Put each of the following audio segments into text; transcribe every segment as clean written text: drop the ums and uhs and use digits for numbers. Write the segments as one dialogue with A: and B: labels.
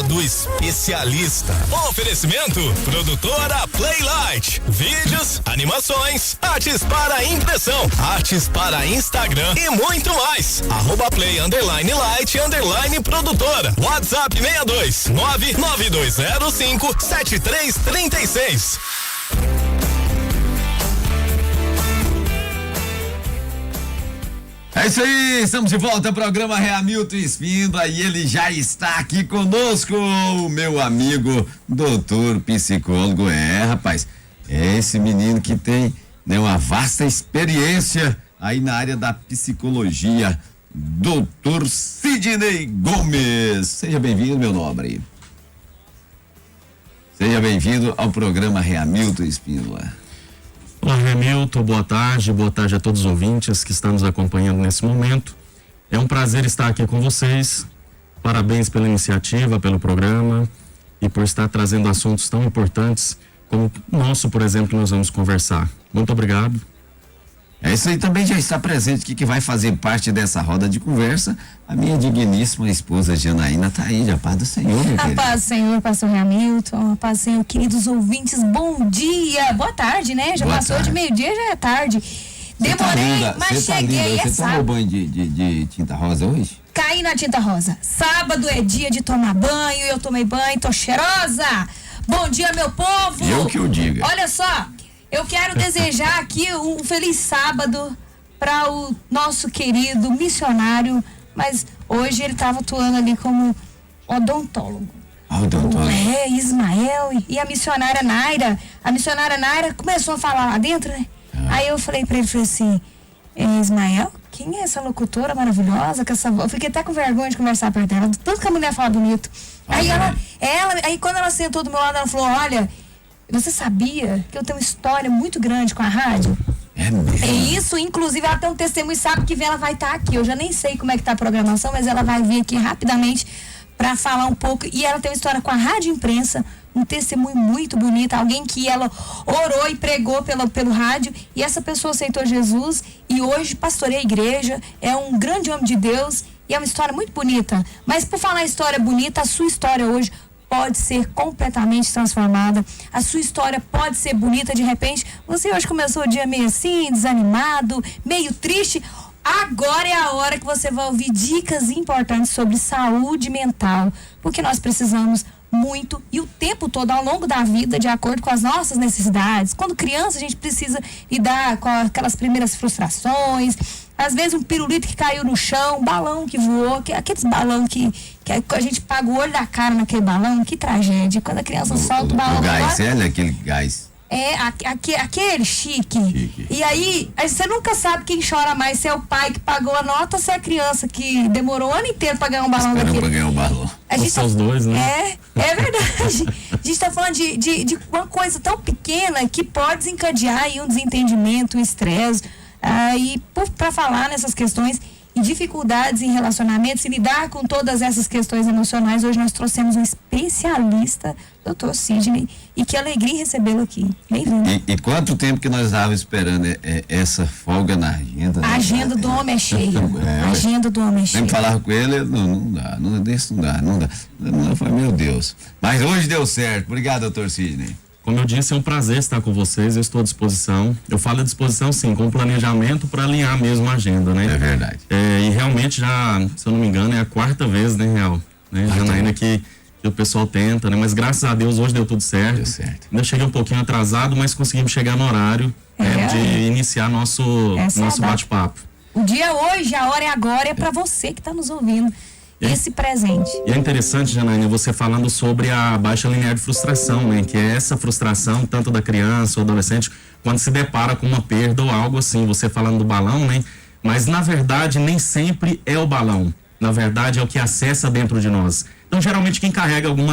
A: do especialista. Oferecimento, produtora Playlight. Vídeos, animações, artes para impressão, artes para Instagram e muito mais. @play_light_produtora. WhatsApp 62 992057336.
B: É isso aí, estamos de volta ao programa Hamilton Espíndola e ele já está aqui conosco, o meu amigo doutor psicólogo. Rapaz, é esse menino que tem, né, uma vasta experiência aí na área da psicologia, doutor Sidney Gomes. Seja bem-vindo, meu nobre. Seja bem-vindo ao programa Hamilton Espíndola.
C: Olá, Hamilton, boa tarde a todos os ouvintes que estão nos acompanhando nesse momento. É um prazer estar aqui com vocês. Parabéns pela iniciativa, pelo programa e por estar trazendo assuntos tão importantes como o nosso, por exemplo, que nós vamos conversar. Muito obrigado.
B: É isso aí, também já está presente aqui, que vai fazer parte dessa roda de conversa, a minha digníssima esposa Janaína tá aí, a paz do Senhor, meu querido.
D: A paz do Senhor, pastor Hamilton, a paz do Senhor, queridos ouvintes, bom dia, boa tarde, né? Já
B: boa
D: passou
B: tarde.
D: de meio-dia, já é tarde. Demorei, mas cheguei,
B: Você tomou banho de tinta rosa hoje?
D: Caí na tinta rosa. Sábado é dia de tomar banho, eu tomei banho, tô cheirosa. Bom dia, meu povo.
B: Eu que o diga.
D: Olha só, eu quero desejar aqui um feliz sábado para o nosso querido missionário, mas hoje ele estava atuando ali como odontólogo.
B: Odontólogo.
D: Ismael e a missionária Naira. A missionária Naira começou a falar lá dentro, né? Aí eu falei pra ele, assim, Ismael, quem é essa locutora maravilhosa? Eu fiquei até com vergonha de conversar perto dela, tanto que a mulher fala bonito. Aí aí quando ela sentou do meu lado, ela falou, olha, você sabia que eu tenho uma história muito grande com a rádio?
B: É mesmo?
D: É isso, inclusive ela tem um testemunho, sabe que vem, ela vai estar aqui. Eu já nem sei como é que tá a programação, mas ela vai vir aqui rapidamente para falar um pouco. E ela tem uma história com a Rádio Imprensa, um testemunho muito bonito, alguém que ela orou e pregou pelo rádio, e essa pessoa aceitou Jesus e hoje pastoreia a igreja, é um grande homem de Deus e é uma história muito bonita. Mas por falar em história bonita, a sua história hoje pode ser completamente transformada. A sua história pode ser bonita. De repente, você hoje começou o dia meio assim, desanimado, meio triste. Agora é a hora que você vai ouvir dicas importantes sobre saúde mental, porque nós precisamos muito e o tempo todo ao longo da vida, de acordo com as nossas necessidades. Quando criança, a gente precisa lidar com aquelas primeiras frustrações, às vezes um pirulito que caiu no chão, um balão que voou, aqueles balão que a gente paga o olho da cara naquele balão, que tragédia. Quando a criança solta o balão.
B: O gás, aquele gás.
D: Aquele chique. E aí você nunca sabe quem chora mais, se é o pai que pagou a nota ou se é a criança que demorou o ano inteiro pra ganhar um balão daquele.
B: Pra ganhar um balão.
C: São os dois, né?
D: É verdade. A gente tá falando de uma coisa tão pequena que pode desencadear aí um desentendimento, um estresse. E para falar nessas questões e dificuldades em relacionamentos e lidar com todas essas questões emocionais, hoje nós trouxemos um especialista, Dr. Sidney, e que alegria recebê-lo aqui. Bem-vindo.
B: E quanto tempo que nós estávamos esperando essa folga na agenda?
D: A agenda do homem é cheia. A agenda do homem é cheia.
B: Nem falar com ele, não dá. Eu falei, meu Deus. Mas hoje deu certo. Obrigado, doutor Sidney.
C: Como eu disse, é um prazer estar com vocês, eu estou à disposição. Eu falo à disposição, sim, com planejamento para alinhar mesmo a agenda, né?
B: É verdade.
C: E realmente já, se eu não me engano, é a 4ª vez, né, Real? Né? Janaína que o pessoal tenta, né? Mas graças a Deus hoje deu tudo certo.
B: Deu certo.
C: Ainda cheguei um pouquinho atrasado, mas conseguimos chegar no horário de iniciar nosso bate-papo.
D: O dia hoje, a hora é agora, é para você que está nos ouvindo. Esse presente.
C: E é interessante, Janaína, você falando sobre a baixa linear de frustração, né? Que é essa frustração, tanto da criança ou adolescente, quando se depara com uma perda ou algo assim. Você falando do balão, né? Mas, na verdade, nem sempre é o balão. Na verdade, é o que acessa dentro de nós. Então, geralmente, quem carrega algum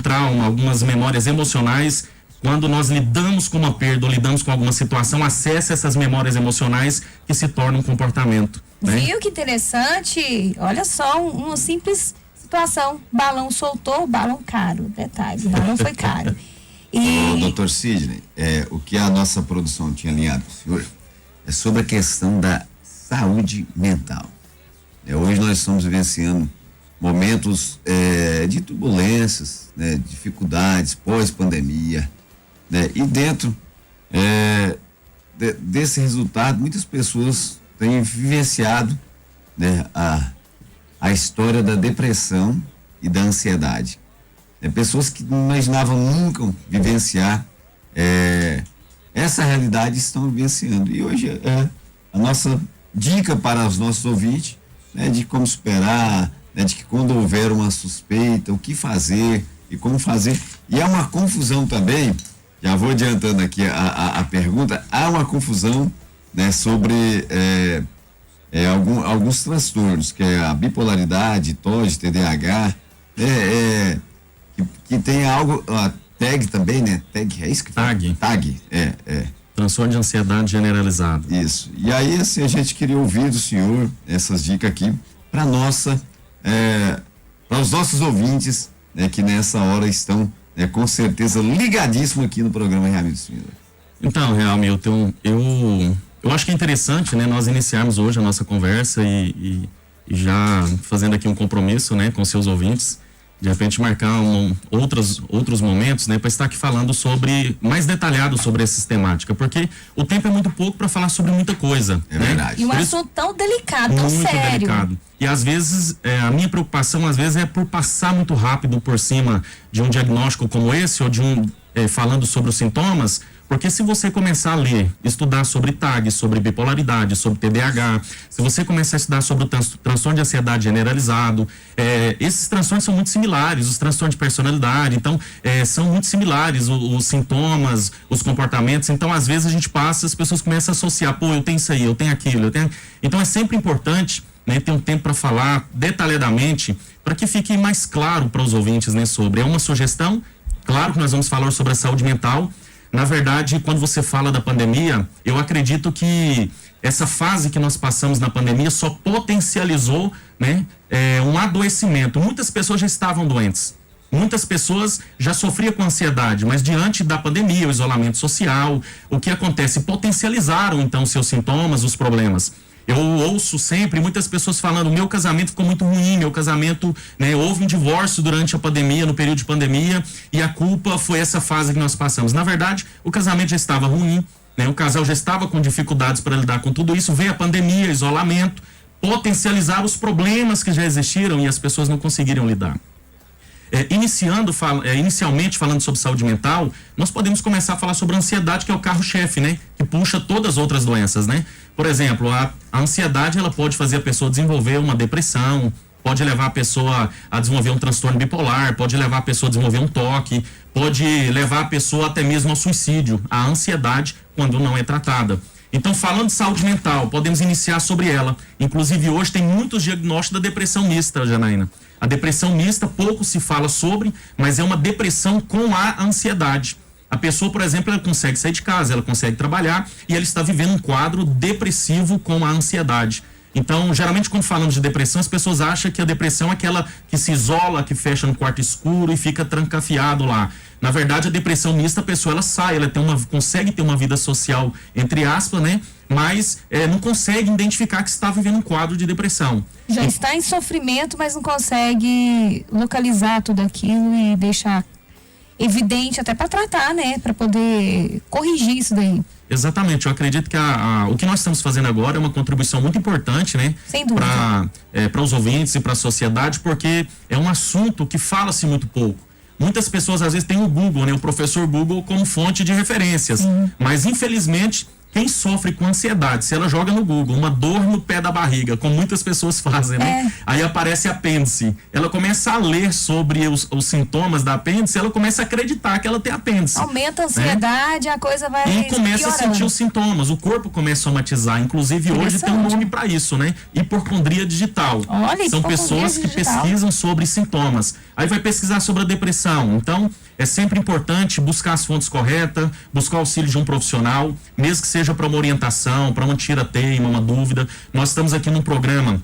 C: trauma, algumas memórias emocionais, quando nós lidamos com uma perda ou lidamos com alguma situação, acessa essas memórias emocionais que se tornam um comportamento. Né?
D: Viu que interessante? Olha só, uma simples situação. Balão soltou, balão caro. Detalhe, o balão foi caro.
B: O doutor Sidney, o que a nossa produção tinha alinhado com o senhor é sobre a questão da saúde mental. Hoje nós estamos vivenciando momentos de turbulências, né, dificuldades pós-pandemia, né, e dentro desse resultado muitas pessoas têm vivenciado, né, a história da depressão e da ansiedade. Pessoas que não imaginavam nunca vivenciar essa realidade estão vivenciando. E hoje a nossa dica para os nossos ouvintes, né, de como superar, né, de que quando houver uma suspeita, o que fazer e como fazer. E há uma confusão também, já vou adiantando aqui a pergunta, há uma confusão, né, sobre alguns transtornos, que é a bipolaridade, TOD, TDAH, que tem algo, a TAG também, né? TAG, é isso que fala? TAG,
C: Transtorno de ansiedade generalizado.
B: Isso. E aí, assim, a gente queria ouvir do senhor essas dicas aqui para os nossos ouvintes, né, que nessa hora estão, né, com certeza ligadíssimos aqui no programa Reamilton Espíndola.
C: Então, Reamilton, eu acho que é interessante, né, nós iniciarmos hoje a nossa conversa e já fazendo aqui um compromisso, né, com seus ouvintes, de repente marcar outros momentos, né, para estar aqui falando mais detalhado sobre essa temática, porque o tempo é muito pouco para falar sobre muita coisa.
B: É, né? Verdade.
D: E um assunto tão delicado, tão
C: muito
D: sério.
C: Delicado. E às vezes, a minha preocupação às vezes é por passar muito rápido por cima de um diagnóstico como esse, ou de falando sobre os sintomas, porque se você começar a ler, estudar sobre TAG, sobre bipolaridade, sobre TDAH, se você começar a estudar sobre o transtorno de ansiedade generalizado, esses transtornos são muito similares, os transtornos de personalidade, então, são muito similares, os sintomas, os comportamentos, então, às vezes a gente passa, as pessoas começam a associar, pô, eu tenho isso aí, eu tenho aquilo, Então, é sempre importante, né, ter um tempo para falar detalhadamente, para que fique mais claro para os ouvintes, né, sobre. É uma sugestão, claro que nós vamos falar sobre a saúde mental. Na verdade, quando você fala da pandemia, eu acredito que essa fase que nós passamos na pandemia só potencializou, né, um adoecimento. Muitas pessoas já estavam doentes. Muitas pessoas já sofriam com ansiedade, mas diante da pandemia, o isolamento social, o que acontece? Potencializaram, então, seus sintomas, os problemas. Eu ouço sempre muitas pessoas falando, meu casamento ficou muito ruim, meu casamento, né, houve um divórcio durante a pandemia, no período de pandemia, e a culpa foi essa fase que nós passamos. Na verdade, o casamento já estava ruim, né, o casal já estava com dificuldades para lidar com tudo isso, veio a pandemia, isolamento, potencializar os problemas que já existiram e as pessoas não conseguiram lidar. Inicialmente falando sobre saúde mental, nós podemos começar a falar sobre a ansiedade, que é o carro-chefe, né? Que puxa todas as outras doenças, né? Por exemplo, a ansiedade, ela pode fazer a pessoa desenvolver uma depressão, pode levar a pessoa a desenvolver um transtorno bipolar, pode levar a pessoa a desenvolver um toque, pode levar a pessoa até mesmo ao suicídio, a ansiedade, quando não é tratada. Então, falando de saúde mental, podemos iniciar sobre ela. Inclusive, hoje tem muitos diagnósticos da depressão mista, Janaína. A depressão mista, pouco se fala sobre, mas é uma depressão com a ansiedade. A pessoa, por exemplo, ela consegue sair de casa, ela consegue trabalhar e ela está vivendo um quadro depressivo com a ansiedade. Então, geralmente, quando falamos de depressão, as pessoas acham que a depressão é aquela que se isola, que fecha no quarto escuro e fica trancafiado lá. Na verdade, a depressão mista, a pessoa ela sai, ela consegue ter uma vida social, entre aspas, né? Mas não consegue identificar que está vivendo um quadro de depressão.
D: Já está em sofrimento, mas não consegue localizar tudo aquilo e deixar evidente até para tratar, né? Para poder corrigir isso daí.
C: Exatamente, eu acredito que o que nós estamos fazendo agora é uma contribuição muito importante, né?
D: Sem dúvida.
C: Para os ouvintes e para a sociedade, porque é um assunto que fala-se muito pouco. Muitas pessoas às vezes têm o Google, né? O professor Google como fonte de referências. Sim. Mas infelizmente, quem sofre com ansiedade, se ela joga no Google uma dor no pé da barriga, como muitas pessoas fazem, né? Aí aparece apêndice. Ela começa a ler sobre os sintomas da apêndice, ela começa a acreditar que ela tem apêndice.
D: Aumenta a ansiedade, né? A coisa vai
C: e começa piorando. A sentir os sintomas, o corpo começa a somatizar. Inclusive hoje tem um nome para isso, né? Hipocondria digital.
D: Olha,
C: são pessoas que pesquisam sobre sintomas. Aí vai pesquisar sobre a depressão. Então, é sempre importante buscar as fontes corretas, buscar o auxílio de um profissional, mesmo que seja para uma orientação, para uma tira-teima, uma dúvida. Nós estamos aqui num programa,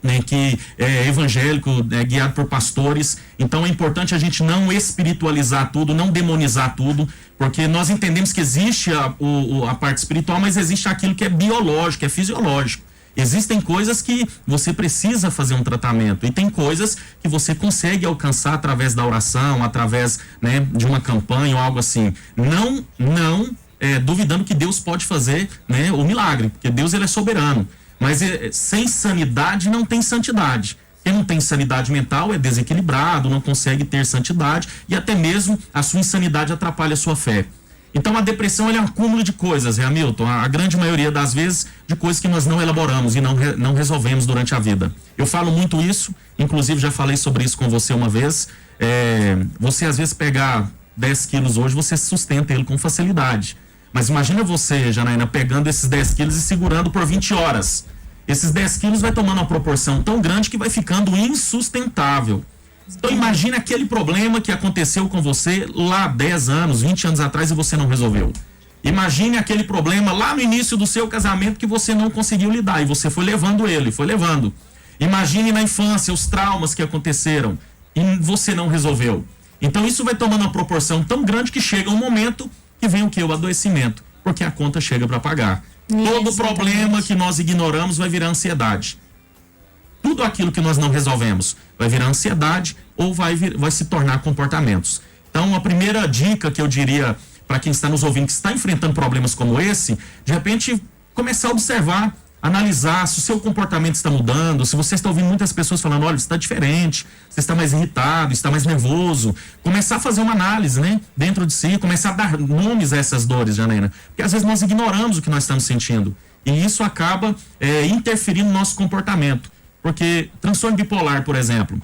C: né, que é evangélico, guiado por pastores. Então é importante a gente não espiritualizar tudo, não demonizar tudo, porque nós entendemos que existe a parte espiritual, mas existe aquilo que é biológico, é fisiológico. Existem coisas que você precisa fazer um tratamento e tem coisas que você consegue alcançar através da oração, através, né, de uma campanha ou algo assim. Não duvidando que Deus pode fazer, né, o milagre, porque Deus ele é soberano. Mas sem sanidade não tem santidade. Quem não tem sanidade mental é desequilibrado, não consegue ter santidade e até mesmo a sua insanidade atrapalha a sua fé. Então a depressão é um acúmulo de coisas, Hamilton, a grande maioria das vezes de coisas que nós não elaboramos e não resolvemos durante a vida. Eu falo muito isso, inclusive já falei sobre isso com você uma vez. Você às vezes pegar 10 quilos hoje, você sustenta ele com facilidade. Mas imagina você, Janaína, pegando esses 10 quilos e segurando por 20 horas. Esses 10 quilos vai tomando uma proporção tão grande que vai ficando insustentável. Então imagine aquele problema que aconteceu com você lá 10 anos, 20 anos atrás e você não resolveu. Imagine aquele problema lá no início do seu casamento que você não conseguiu lidar e você foi levando ele, foi levando. Imagine na infância os traumas que aconteceram e você não resolveu. Então isso vai tomando uma proporção tão grande que chega um momento que vem o que? O adoecimento, porque a conta chega para pagar. Todo problema que nós ignoramos vai virar ansiedade. Tudo aquilo que nós não resolvemos vai virar ansiedade ou vai se tornar comportamentos. Então, a primeira dica que eu diria para quem está nos ouvindo, que está enfrentando problemas como esse, de repente, começar a observar, analisar se o seu comportamento está mudando, se você está ouvindo muitas pessoas falando, olha, você está diferente, você está mais irritado, está mais nervoso. Começar a fazer uma análise, né, dentro de si, começar a dar nomes a essas dores, Janaína. Porque às vezes nós ignoramos o que nós estamos sentindo. E isso acaba interferindo no nosso comportamento. Porque transtorno bipolar, por exemplo,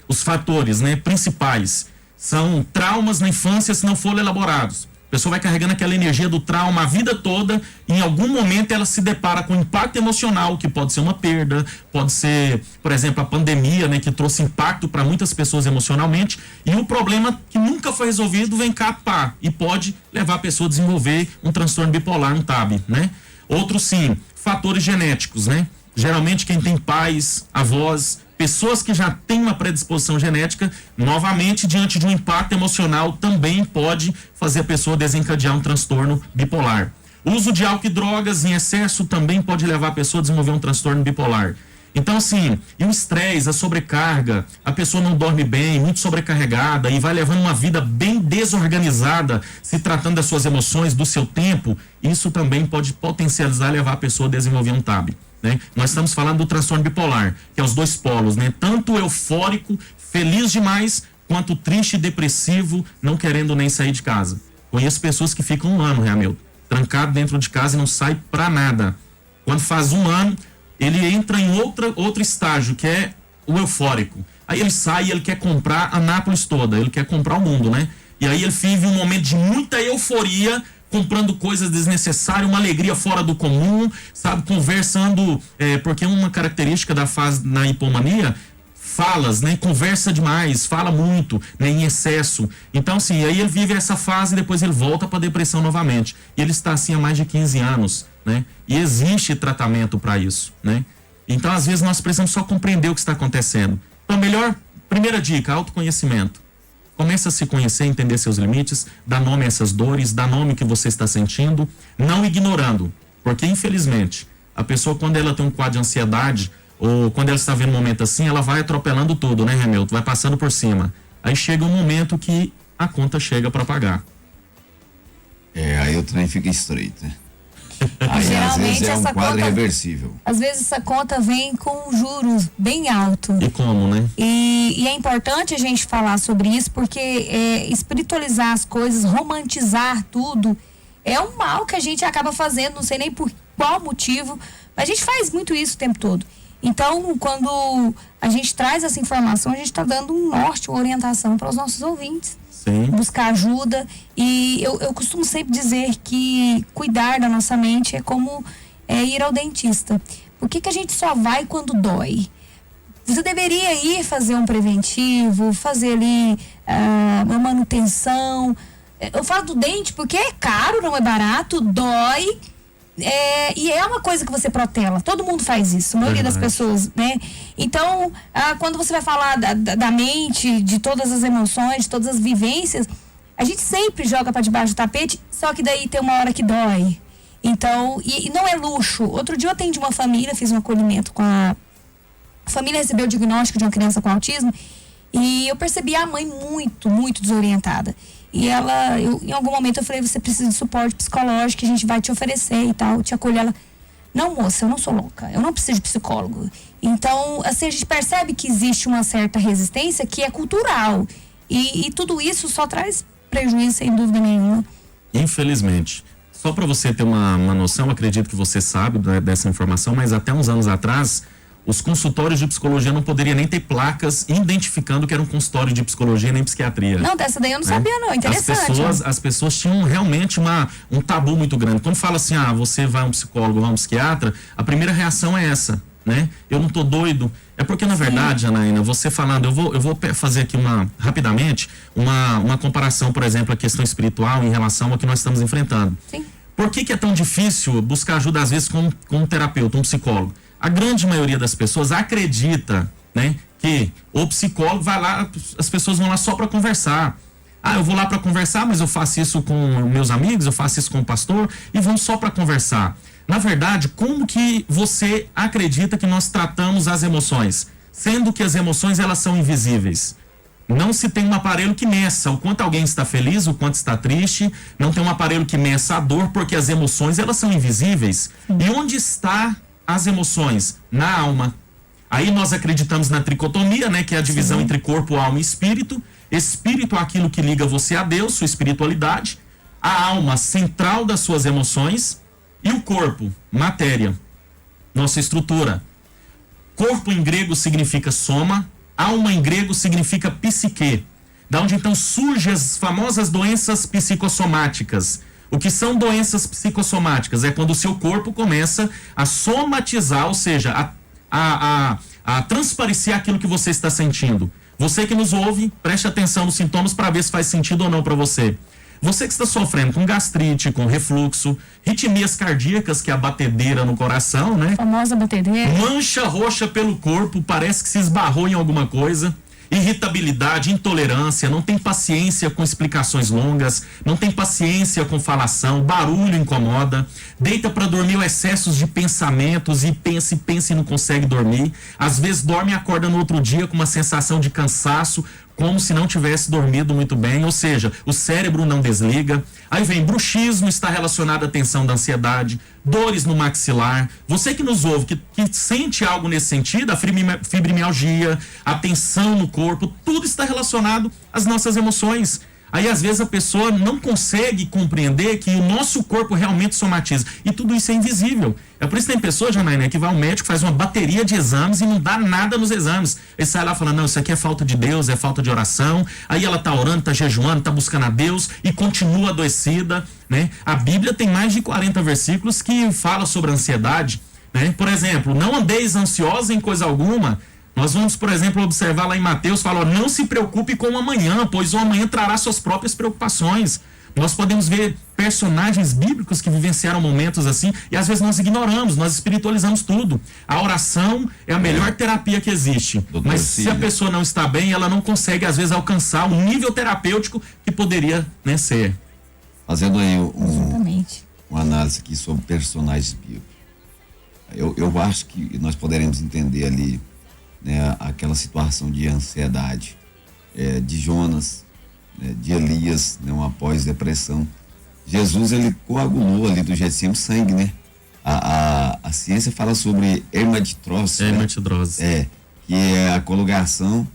C: os fatores, né, principais são traumas na infância se não forem elaborados. A pessoa vai carregando aquela energia do trauma a vida toda e em algum momento ela se depara com impacto emocional, que pode ser uma perda, pode ser, por exemplo, a pandemia, né, que trouxe impacto para muitas pessoas emocionalmente, e o problema que nunca foi resolvido vem cá, pá, e pode levar a pessoa a desenvolver um transtorno bipolar, um TAB, né? Outro sim, fatores genéticos, né? Geralmente quem tem pais, avós, pessoas que já têm uma predisposição genética, novamente, diante de um impacto emocional, também pode fazer a pessoa desencadear um transtorno bipolar. O uso de álcool e drogas em excesso também pode levar a pessoa a desenvolver um transtorno bipolar. Então, assim, e o estresse, a sobrecarga, a pessoa não dorme bem, muito sobrecarregada e vai levando uma vida bem desorganizada, se tratando das suas emoções, do seu tempo, isso também pode potencializar e levar a pessoa a desenvolver um TAB. Né? Nós estamos falando do transtorno bipolar, que é os dois polos, né? Tanto eufórico, feliz demais, quanto triste e depressivo, não querendo nem sair de casa. Conheço pessoas que ficam um ano, Hamilton, trancado dentro de casa e não sai pra nada. Quando faz um ano, ele entra em outro estágio, que é o eufórico. Aí ele sai e ele quer comprar a Nápoles toda, ele quer comprar o mundo, né? E aí ele vive um momento de muita euforia, comprando coisas desnecessárias, uma alegria fora do comum, sabe, conversando, porque uma característica da fase na hipomania, falas, né, conversa demais, fala muito, né, em excesso. Então, assim, aí ele vive essa fase e depois ele volta para a depressão novamente. E ele está assim há mais de 15 anos, né, e existe tratamento para isso, né. Então, às vezes, nós precisamos só compreender o que está acontecendo. Então, primeira dica, autoconhecimento. Comece a se conhecer, entender seus limites, dar nome a essas dores, dar nome ao que você está sentindo, não ignorando. Porque, infelizmente, a pessoa, quando ela tem um quadro de ansiedade, ou quando ela está vendo um momento assim, ela vai atropelando tudo, né, Hamilton? Vai passando por cima. Aí chega um momento que a conta chega para pagar.
B: Aí o trem fica estreito, né? Aí,
D: geralmente,
B: às vezes, é um quadro
D: conta,
B: reversível.
D: Às vezes essa conta vem com juros bem alto.
C: E como, né?
D: E é importante a gente falar sobre isso, porque espiritualizar as coisas, romantizar tudo, é um mal que a gente acaba fazendo, não sei nem por qual motivo, mas a gente faz muito isso o tempo todo. Então, quando a gente traz essa informação, a gente está dando um norte, uma orientação para os nossos ouvintes.
C: Sim.
D: Buscar ajuda. E eu costumo sempre dizer que cuidar da nossa mente é como ir ao dentista. Por que a gente só vai quando dói? Você deveria ir fazer um preventivo, fazer ali uma manutenção. Eu falo do dente porque é caro, não é barato, dói. E é uma coisa que você protela. Todo mundo faz isso, a maioria das pessoas, né? Então, quando você vai falar da mente, de todas as emoções, de todas as vivências, a gente sempre joga para debaixo do tapete, só que daí tem uma hora que dói. Então, e não é luxo. Outro dia eu atendi uma família, fiz um acolhimento com a família, recebeu o diagnóstico de uma criança com autismo e eu percebi a mãe muito, muito desorientada. E em algum momento eu falei, você precisa de suporte psicológico que a gente vai te oferecer e tal, te acolher. Ela, não, moça, eu não sou louca, eu não preciso de psicólogo. Então, assim, a gente percebe que existe uma certa resistência que é cultural. E tudo isso só traz prejuízo, sem dúvida nenhuma.
C: Infelizmente. Só para você ter uma noção, acredito que você sabe dessa informação, mas até uns anos atrás, os consultórios de psicologia não poderiam nem ter placas identificando que era um consultório de psicologia nem psiquiatria.
D: Não, dessa daí eu não sabia não, interessante.
C: As pessoas tinham realmente um tabu muito grande. Quando fala assim, você vai a um psicólogo, vai a um psiquiatra, a primeira reação é essa, né? Eu não tô doido. É porque, na verdade, Janaína, você falando, eu vou fazer aqui rapidamente uma comparação, por exemplo, a questão espiritual em relação ao que nós estamos enfrentando.
D: Sim.
C: Por que é tão difícil buscar ajuda, às vezes, com um terapeuta, um psicólogo? A grande maioria das pessoas acredita, né, que o psicólogo vai lá, as pessoas vão lá só para conversar. Eu vou lá para conversar, mas eu faço isso com meus amigos, eu faço isso com o pastor e vão só para conversar. Na verdade, como que você acredita que nós tratamos as emoções? Sendo que as emoções, elas são invisíveis. Não se tem um aparelho que meça o quanto alguém está feliz, o quanto está triste. Não tem um aparelho que meça a dor, porque as emoções, elas são invisíveis. E onde está as emoções? Na alma. Aí nós acreditamos na tricotomia, né, que é a divisão entre corpo, alma e espírito. Espírito é aquilo que liga você a Deus, sua espiritualidade. A alma, central das suas emoções. E o corpo, matéria, nossa estrutura. Corpo em grego significa soma, alma em grego significa psique. Da onde então surgem as famosas doenças psicossomáticas. O que são doenças psicossomáticas? É quando o seu corpo começa a somatizar, ou seja, a transparecer aquilo que você está sentindo. Você que nos ouve, preste atenção nos sintomas para ver se faz sentido ou não para você. Você que está sofrendo com gastrite, com refluxo, ritmias cardíacas, que é a batedeira no coração, né?
D: A famosa batedeira.
C: Mancha roxa pelo corpo, parece que se esbarrou em alguma coisa. Irritabilidade, intolerância, não tem paciência com explicações longas, não tem paciência com falação, barulho incomoda, deita para dormir excessos de pensamentos e pensa e não consegue dormir. Às vezes dorme e acorda no outro dia com uma sensação de cansaço, como se não tivesse dormido muito bem, ou seja, o cérebro não desliga. Aí vem bruxismo, está relacionado à tensão da ansiedade, dores no maxilar. Você que nos ouve, que sente algo nesse sentido, a fibromialgia, a tensão no corpo, tudo está relacionado às nossas emoções. Aí às vezes a pessoa não consegue compreender que o nosso corpo realmente somatiza. E tudo isso é invisível. É por isso que tem pessoa, Janaína, que vai ao médico, faz uma bateria de exames e não dá nada nos exames. Ele sai lá falando, não, isso aqui é falta de Deus, é falta de oração. Aí ela tá orando, tá jejuando, tá buscando a Deus e continua adoecida, né? A Bíblia tem mais de 40 versículos que fala sobre a ansiedade, né? Por exemplo, não andeis ansiosos em coisa alguma. Nós vamos, por exemplo, observar lá em Mateus, fala, não se preocupe com o amanhã, pois o amanhã trará suas próprias preocupações. Nós podemos ver personagens bíblicos que vivenciaram momentos assim, e às vezes nós ignoramos, nós espiritualizamos tudo. A oração é a melhor terapia que existe. Mas se a pessoa não está bem, ela não consegue, às vezes, alcançar o nível terapêutico que poderia, né, ser.
B: Fazendo aí uma análise aqui sobre personagens bíblicos. Eu acho que nós poderemos entender ali, né, aquela situação de ansiedade de Jonas, né, de Elias, né, uma pós-depressão. Jesus, ele coagulou ali do Getsemane sangue, né? A ciência fala sobre hematidrose.
C: Hematidrose.
B: Né? Que é a colocação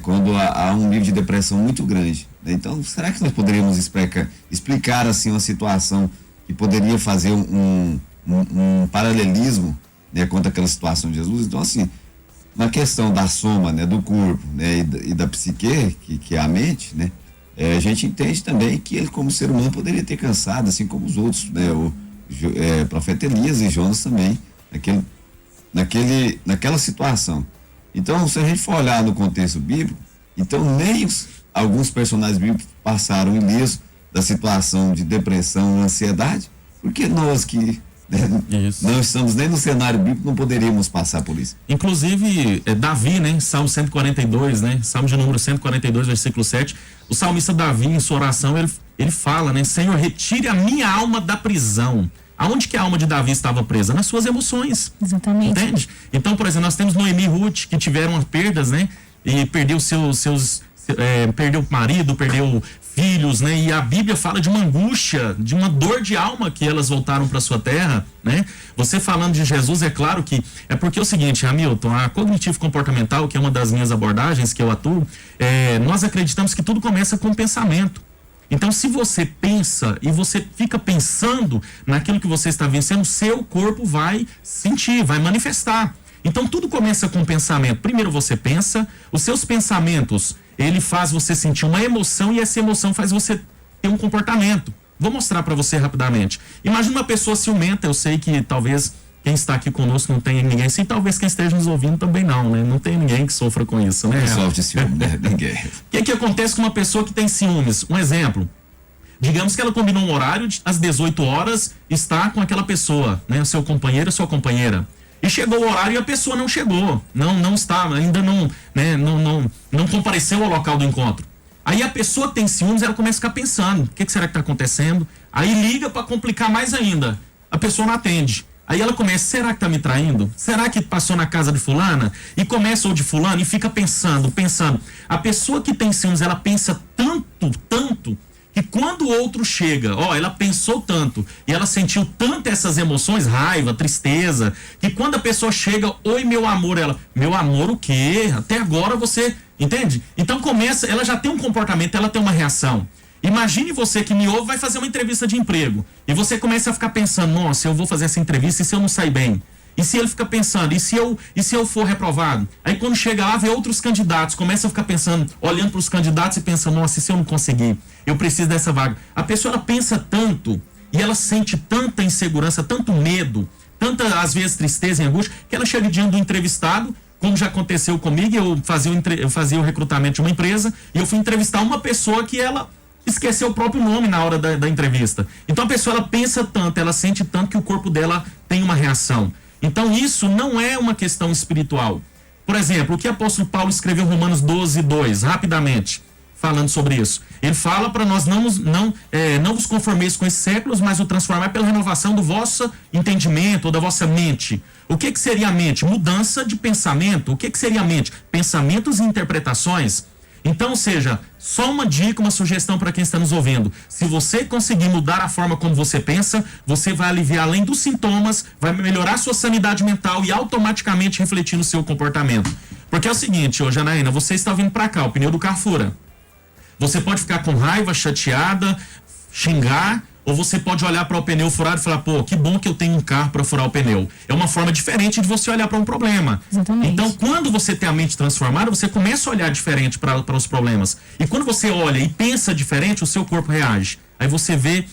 B: quando há um nível de depressão muito grande. Né? Então, será que nós poderíamos explicar assim uma situação que poderia fazer um paralelismo, né, quanto àquela situação de Jesus? Então, assim, na questão da soma, né, do corpo, né, e da psique, que é a mente, né, a gente entende também que ele, como ser humano, poderia ter cansado, assim como os outros, né, o profeta Elias e Jonas também, naquela situação. Então, se a gente for olhar no contexto bíblico, então nem alguns personagens bíblicos passaram ileso da situação de depressão, ansiedade, porque nós que não estamos nem no cenário bíblico, não poderíamos passar por isso.
C: Inclusive, Davi, né? Salmo 142, né? Salmo de número 142, versículo 7. O salmista Davi, em sua oração, ele fala, né? Senhor, retire a minha alma da prisão. Aonde que a alma de Davi estava presa? Nas suas emoções.
D: Exatamente.
C: Entende? Então, por exemplo, nós temos Noemi e Ruth, que tiveram perdas, né? E perdeu perdeu o marido, perdeu filhos, né? E a Bíblia fala de uma angústia, de uma dor de alma que elas voltaram para sua terra, né? Você falando de Jesus, é claro que é porque é o seguinte, Hamilton, a cognitivo comportamental, que é uma das minhas abordagens que eu atuo, nós acreditamos que tudo começa com o pensamento. Então, se você pensa e você fica pensando naquilo que você está vencendo, o seu corpo vai sentir, vai manifestar. Então, tudo começa com o pensamento. Primeiro você pensa, os seus pensamentos, ele faz você sentir uma emoção e essa emoção faz você ter um comportamento. Vou mostrar para você rapidamente. Imagina uma pessoa ciumenta, eu sei que talvez quem está aqui conosco não tenha ninguém assim, talvez quem esteja nos ouvindo também não, né? Não tem ninguém que sofra com isso, né?
B: Sofre de ciúme, né? Ninguém.
C: O que acontece com uma pessoa que tem ciúmes? Um exemplo. Digamos que ela combinou um horário, às 18 horas, está com aquela pessoa, né? O seu companheiro, sua companheira. E chegou o horário e a pessoa não chegou. Não está, ainda não, né? Não compareceu ao local do encontro. Aí a pessoa que tem ciúmes, ela começa a ficar pensando, o que será que está acontecendo? Aí liga para complicar mais ainda. A pessoa não atende. Aí ela começa, será que tá me traindo? Será que passou na casa de fulana? E começa ou de fulano e fica pensando. A pessoa que tem ciúmes, ela pensa tanto, que quando o outro chega, ela pensou tanto, e ela sentiu tanto essas emoções, raiva, tristeza, que quando a pessoa chega, oi meu amor, ela, meu amor o quê? Até agora você, entende? Então começa, ela já tem um comportamento, ela tem uma reação. Imagine você que me ouve, vai fazer uma entrevista de emprego. E você começa a ficar pensando, nossa, eu vou fazer essa entrevista e se eu não sair bem? E se ele fica pensando, e se eu for reprovado? Aí quando chega lá, vê outros candidatos, começa a ficar pensando, olhando para os candidatos e pensa, nossa, e se eu não conseguir? Eu preciso dessa vaga. A pessoa, ela pensa tanto, e ela sente tanta insegurança, tanto medo, tanta, às vezes, tristeza e angústia, que ela chega diante do entrevistado, como já aconteceu comigo, eu fazia o recrutamento de uma empresa, e eu fui entrevistar uma pessoa que ela esqueceu o próprio nome na hora da entrevista. Então a pessoa, ela pensa tanto, ela sente tanto que o corpo dela tem uma reação. Então isso não é uma questão espiritual. Por exemplo, o que o apóstolo Paulo escreveu em Romanos 12:2, rapidamente, falando sobre isso. Ele fala para nós não vos conformeis com esses séculos, mas o transformar pela renovação do vosso entendimento ou da vossa mente. O que seria a mente? Mudança de pensamento. O que seria a mente? Pensamentos e interpretações. Então, ou seja, só uma dica, uma sugestão para quem está nos ouvindo. Se você conseguir mudar a forma como você pensa, você vai aliviar além dos sintomas, vai melhorar a sua sanidade mental e automaticamente refletir no seu comportamento. Porque é o seguinte, Janaína, você está vindo para cá, o pneu do carro fura. Você pode ficar com raiva, chateada, xingar, ou você pode olhar para o pneu furado e falar, pô, que bom que eu tenho um carro para furar o pneu. É uma forma diferente de você olhar para um problema.
D: Exatamente.
C: Então, quando você tem a mente transformada, você começa a olhar diferente para os problemas. E quando você olha e pensa diferente, o seu corpo reage. Aí você vê,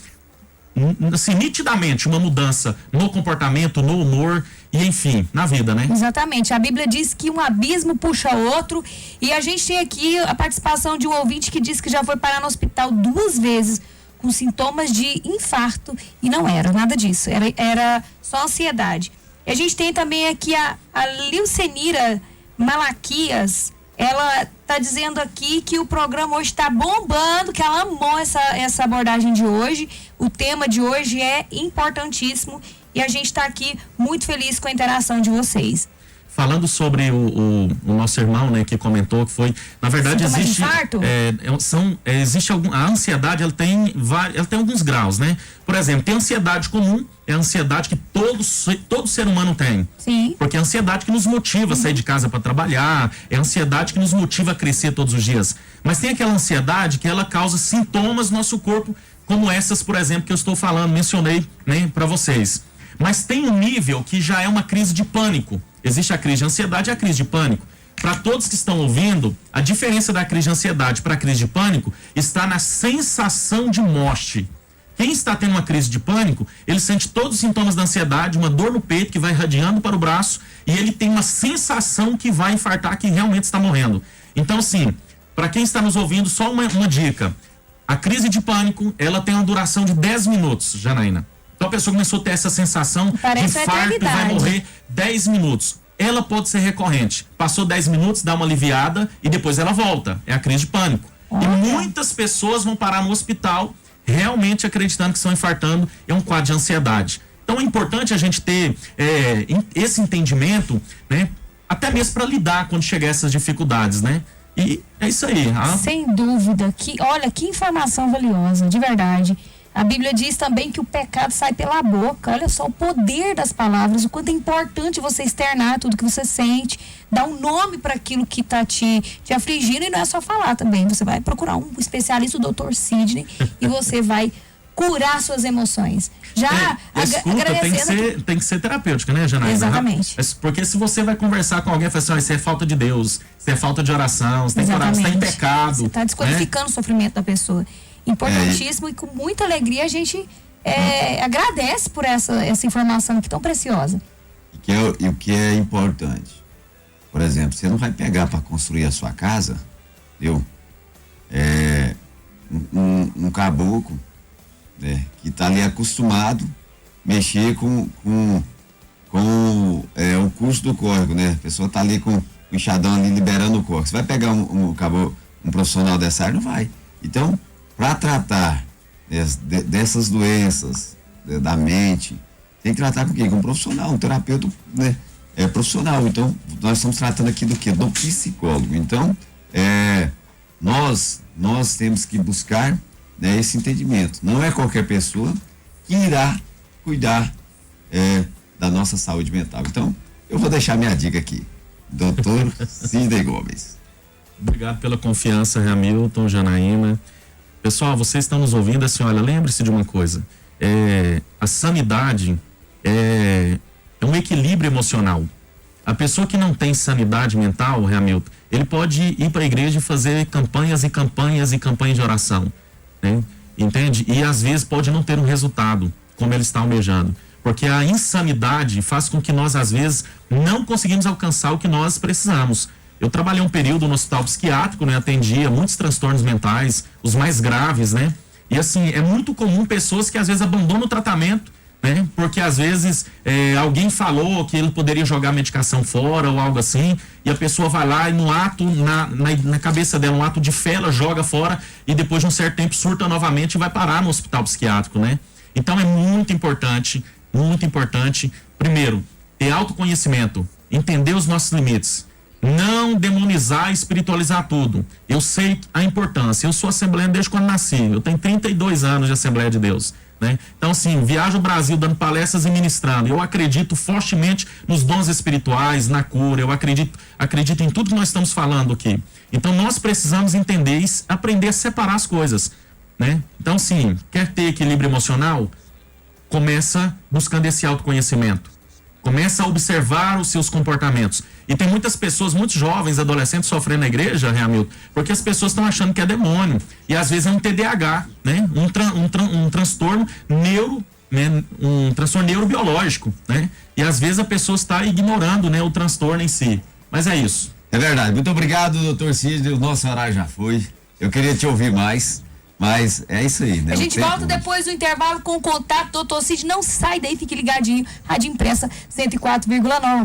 C: assim, nitidamente uma mudança no comportamento, no humor e, enfim, na vida, né?
D: Exatamente. A Bíblia diz que um abismo puxa outro, e a gente tem aqui a participação de um ouvinte que disse que já foi parar no hospital 2 vezes com sintomas de infarto, e não era nada disso, era só ansiedade. E a gente tem também aqui a Lilcenira Malaquias. Ela está dizendo aqui que o programa hoje está bombando, que ela amou essa abordagem de hoje. O tema de hoje é importantíssimo e a gente está aqui muito feliz com a interação de vocês.
C: Falando sobre o nosso irmão, né, que comentou que foi, na verdade, existe a ansiedade, ela tem alguns graus, né? Por exemplo, tem a ansiedade comum, é a ansiedade que todo ser humano tem.
D: Sim.
C: Porque é a ansiedade que nos motiva a sair de casa para trabalhar, é a ansiedade que nos motiva a crescer todos os dias. Mas tem aquela ansiedade que ela causa sintomas no nosso corpo, como essas, por exemplo, que eu estou falando, mencionei, né, para vocês. Mas tem um nível que já é uma crise de pânico. Existe a crise de ansiedade e a crise de pânico. Para todos que estão ouvindo, a diferença da crise de ansiedade para a crise de pânico está na sensação de morte. Quem está tendo uma crise de pânico, ele sente todos os sintomas da ansiedade, uma dor no peito que vai irradiando para o braço e ele tem uma sensação que vai infartar, que realmente está morrendo. Então, assim, para quem está nos ouvindo, só uma dica. A crise de pânico, ela tem uma duração de 10 minutos, Janaína. Então a pessoa começou a ter essa sensação de infarto e vai morrer 10 minutos. Ela pode ser recorrente. Passou 10 minutos, dá uma aliviada e depois ela volta. É a crise de pânico. E muitas pessoas vão parar no hospital realmente acreditando que estão infartando. É um quadro de ansiedade. Então é importante a gente ter esse entendimento, né? Até mesmo para lidar quando chegar essas dificuldades, né? E é isso aí.
D: Sem dúvida. Olha, que informação valiosa, de verdade. A Bíblia diz também que o pecado sai pela boca. Olha só o poder das palavras, o quanto é importante você externar tudo que você sente, dar um nome para aquilo que está te afligindo, e não é só falar também. Você vai procurar um especialista, o Dr. Sidney, e você vai curar suas emoções.
C: A escuta tem que ser terapêutica, né, Janaína?
D: Exatamente.
C: Porque se você vai conversar com alguém e falar assim, isso é falta de Deus, isso é falta de oração, você está em pecado. Você
D: está desqualificando, né, o sofrimento da pessoa. Importantíssimo, e com muita alegria a gente agradece por essa informação que tão preciosa.
B: E o que é importante, por exemplo, você não vai pegar para construir a sua casa, viu? Um caboclo, né, que está ali acostumado a mexer com o curso do córrego, né? A pessoa está ali com o enxadão ali liberando o córrego. Você vai pegar um profissional dessa área? Não vai. Então, para tratar dessas doenças da mente, tem que tratar com quem? Com um profissional, um terapeuta, né? Profissional. Então, nós estamos tratando aqui do quê? Do psicólogo. Então, nós temos que buscar, né, esse entendimento. Não é qualquer pessoa que irá cuidar da nossa saúde mental. Então, eu vou deixar minha dica aqui. Dr. Sidney Gomes.
C: Obrigado pela confiança, Hamilton, Janaína. Pessoal, vocês estão nos ouvindo assim, olha, lembre-se de uma coisa. A sanidade é um equilíbrio emocional. A pessoa que não tem sanidade mental, Hamilton, ele pode ir para a igreja e fazer campanhas e campanhas e campanhas de oração, né? Entende? E às vezes pode não ter um resultado como ele está almejando, porque a insanidade faz com que nós às vezes não conseguimos alcançar o que nós precisamos. Eu trabalhei um período no hospital psiquiátrico, né? Atendia muitos transtornos mentais, os mais graves, né? E assim, é muito comum pessoas que às vezes abandonam o tratamento, né? Porque às vezes alguém falou que ele poderia jogar a medicação fora ou algo assim, e a pessoa vai lá e no ato, na cabeça dela, um ato de fé, ela joga fora e depois de um certo tempo surta novamente e vai parar no hospital psiquiátrico, né? Então é muito importante, primeiro, ter autoconhecimento, entender os nossos limites, não demonizar e espiritualizar tudo. Eu sei a importância, eu sou assembleano desde quando nasci, eu tenho 32 anos de Assembleia de Deus, né? Então assim, viajo o Brasil dando palestras e ministrando. Eu acredito fortemente nos dons espirituais, na cura, eu acredito em tudo que nós estamos falando aqui. Então nós precisamos entender e aprender a separar as coisas, né? Então sim, quer ter equilíbrio emocional? Começa buscando esse autoconhecimento. Começa a observar os seus comportamentos. E tem muitas pessoas, muitos jovens, adolescentes sofrendo na igreja, Hamilton, porque as pessoas estão achando que é demônio. E às vezes é um TDAH, né? Um transtorno um transtorno neurobiológico, né? E às vezes a pessoa está ignorando, né, o transtorno em si. Mas é isso.
B: É verdade. Muito obrigado, doutor Sidney. O nosso horário já foi. Eu queria te ouvir mais. Mas é isso aí, né?
D: A gente volta depois do intervalo com o contato do Dr. Sidney. Não sai daí, fique ligadinho. Rádio Imprensa 104,9.